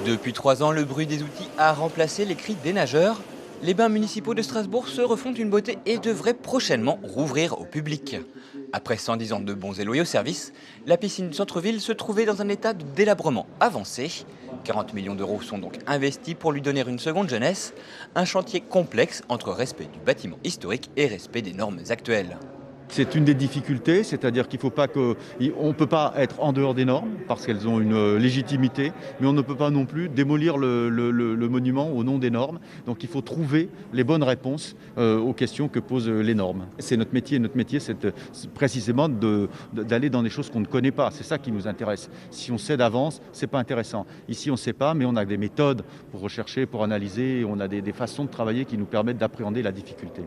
Depuis 3 ans, le bruit des outils a remplacé les cris des nageurs. Les bains municipaux de Strasbourg se refont une beauté et devraient prochainement rouvrir au public. Après 110 ans de bons et loyaux services, la piscine du centre-ville se trouvait dans un état de délabrement avancé. 40 millions d'euros sont donc investis pour lui donner une seconde jeunesse. Un chantier complexe entre respect du bâtiment historique et respect des normes actuelles. C'est une des difficultés, c'est-à-dire qu'il faut pas que, on ne peut pas être en dehors des normes parce qu'elles ont une légitimité, mais on ne peut pas non plus démolir le monument au nom des normes. Donc il faut trouver les bonnes réponses aux questions que posent les normes. C'est notre métier. Notre métier, c'est précisément d'aller dans des choses qu'on ne connaît pas. C'est ça qui nous intéresse. Si on sait d'avance, c'est pas intéressant. Ici, on ne sait pas, mais on a des méthodes pour rechercher, pour analyser. On a des façons de travailler qui nous permettent d'appréhender la difficulté.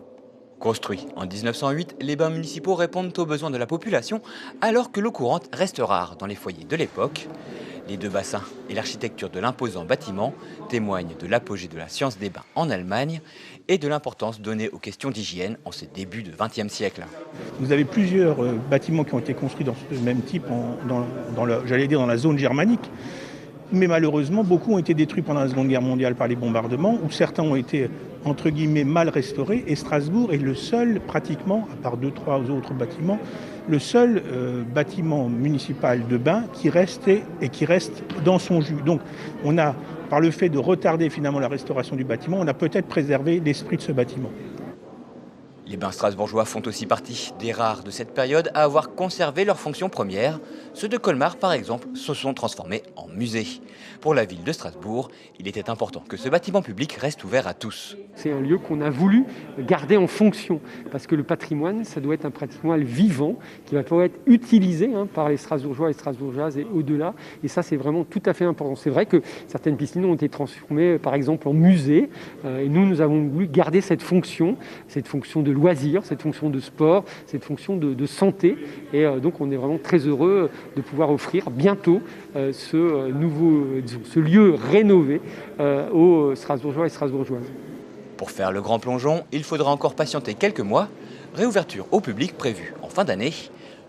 Construits en 1908, les bains municipaux répondent aux besoins de la population alors que l'eau courante reste rare dans les foyers de l'époque. Les deux bassins et l'architecture de l'imposant bâtiment témoignent de l'apogée de la science des bains en Allemagne et de l'importance donnée aux questions d'hygiène en ces débuts de XXe siècle. Vous avez plusieurs bâtiments qui ont été construits dans ce même type, dans la zone germanique. Mais malheureusement, beaucoup ont été détruits pendant la Seconde Guerre mondiale par les bombardements, ou certains ont été, entre guillemets, mal restaurés. Et Strasbourg est le seul, pratiquement, à part 2-3 autres bâtiments, le seul bâtiment municipal de bain qui restait et qui reste dans son jus. Donc, on a, par le fait de retarder finalement la restauration du bâtiment, on a peut-être préservé l'esprit de ce bâtiment. Les bains strasbourgeois font aussi partie des rares de cette période à avoir conservé leur fonction première. Ceux de Colmar, par exemple, se sont transformés en musée. Pour la ville de Strasbourg, il était important que ce bâtiment public reste ouvert à tous. C'est un lieu qu'on a voulu garder en fonction, parce que le patrimoine, ça doit être un patrimoine vivant, qui va pouvoir être utilisé par les Strasbourgeois et Strasbourgeoises et au-delà. Et ça, c'est vraiment tout à fait important. C'est vrai que certaines piscines ont été transformées, par exemple, en musée. Et nous avons voulu garder cette fonction de loisir, cette fonction de sport, cette fonction de santé. Et donc, on est vraiment très heureux de pouvoir offrir bientôt ce lieu rénové aux Strasbourgeois et Strasbourgeoises. Pour faire le grand plongeon, il faudra encore patienter quelques mois. Réouverture au public prévue en fin d'année,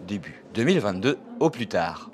début 2022 au plus tard.